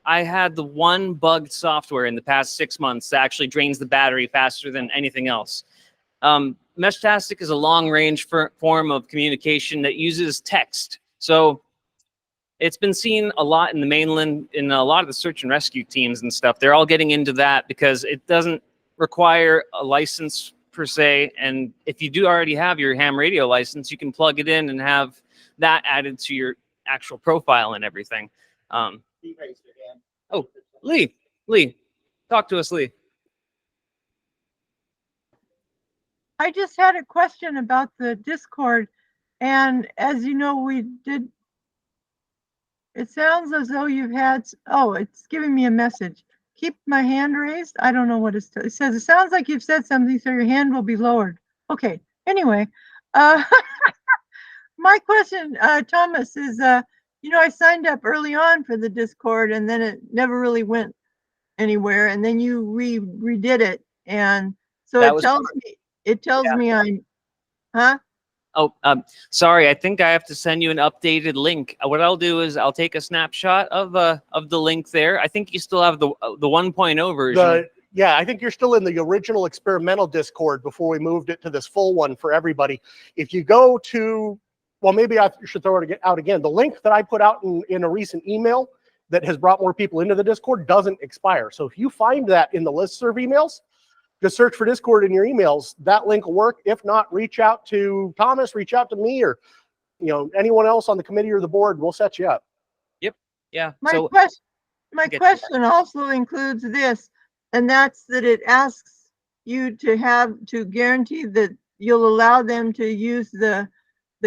I had the one bugged software in the past 6 months that actually drains the battery faster than anything else. Meshtastic is a long-range form of communication that uses text. So it's been seen a lot in the mainland, in a lot of the search and rescue teams and stuff. They're all getting into that because it doesn't require a license per se. And if you do already have your ham radio license, you can plug it in and have that added to your actual profile and everything. Oh, Lee, talk to us, Lee. I just had a question about the Discord, and as you know, it sounds as though you've had, it's giving me a message. Keep my hand raised. I don't know what it says. It sounds like you've said something, so your hand will be lowered. Okay, anyway, my my question, Thomas, is, I signed up early on for the Discord and then it never really went anywhere. And then you redid it. And so That it was tells me huh? Oh, sorry. I think I have to send you an updated link. What I'll do is I'll take a snapshot of the link there. I think you still have the 1.0 version. Yeah, I think you're still in the original experimental Discord before we moved it to this full one for everybody. If you go to, well, maybe I should throw it out again. The link that I put out in a recent email that has brought more people into the Discord doesn't expire. So if you find that in the listserv emails, just search for Discord in your emails. That link will work. If not, reach out to Thomas, reach out to me, or anyone else on the committee or the board. We'll set you up. Yep. Yeah. My question also includes this, and that's that it asks you to guarantee that you'll allow them to use the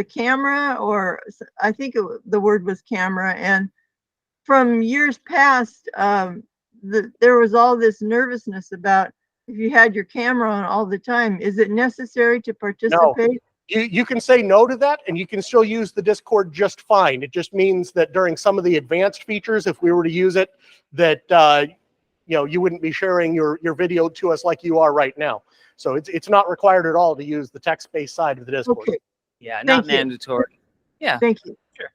camera, or I think the word was camera. And from years past, there was all this nervousness about if you had your camera on all the time. Is it necessary to participate? No. You can say no to that, and you can still use the Discord just fine. It just means that during some of the advanced features, if we were to use it, that you wouldn't be sharing your video to us like you are right now. So it's not required at all to use the text-based side of the Discord. Okay. Yeah, not mandatory. Yeah. Thank you. Sure.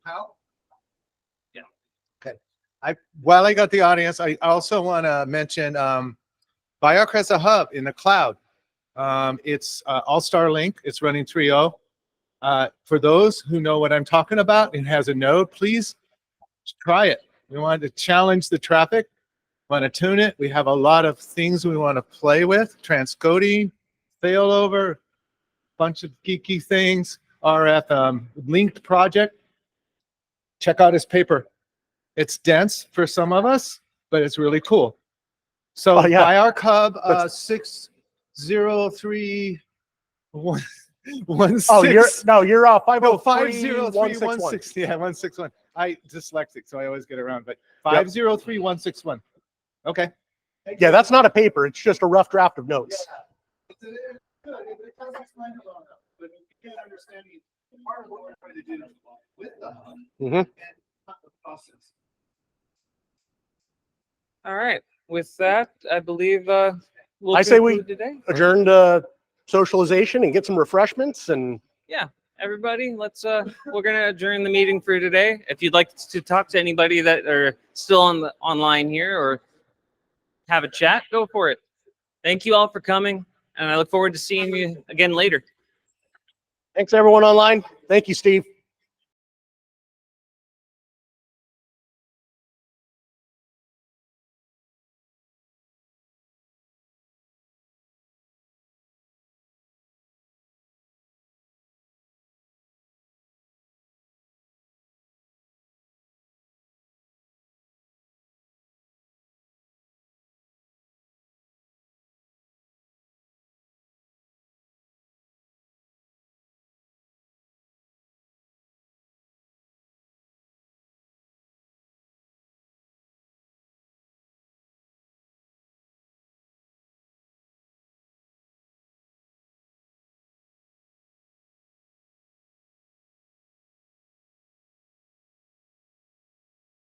How? Yeah. Okay. While I got the audience, I also want to mention BIARC has a hub in the cloud. It's All-Star Link. It's running 3.0. For those who know what I'm talking about and has a node, please try it. We want to challenge the traffic, want to tune it. We have a lot of things we want to play with, transcoding, failover, bunch of geeky things, RF linked project. Check out his paper. It's dense for some of us, but it's really cool. So BIARC Hub 60316. Oh, you're 50316. Yeah, 161. I dyslexic, so I always get around, but 503161. Okay. Yeah, that's not a paper. It's just a rough draft of notes. All right. With that, I believe we'll I say we conclude today. adjourn to socialization and get some refreshments. And Yeah, everybody, let's we're gonna adjourn the meeting for today. If you'd like to talk to anybody that are still online here or have a chat, go for it. Thank you all for coming, and I look forward to seeing you again later. Thanks everyone online. Thank you, Steve.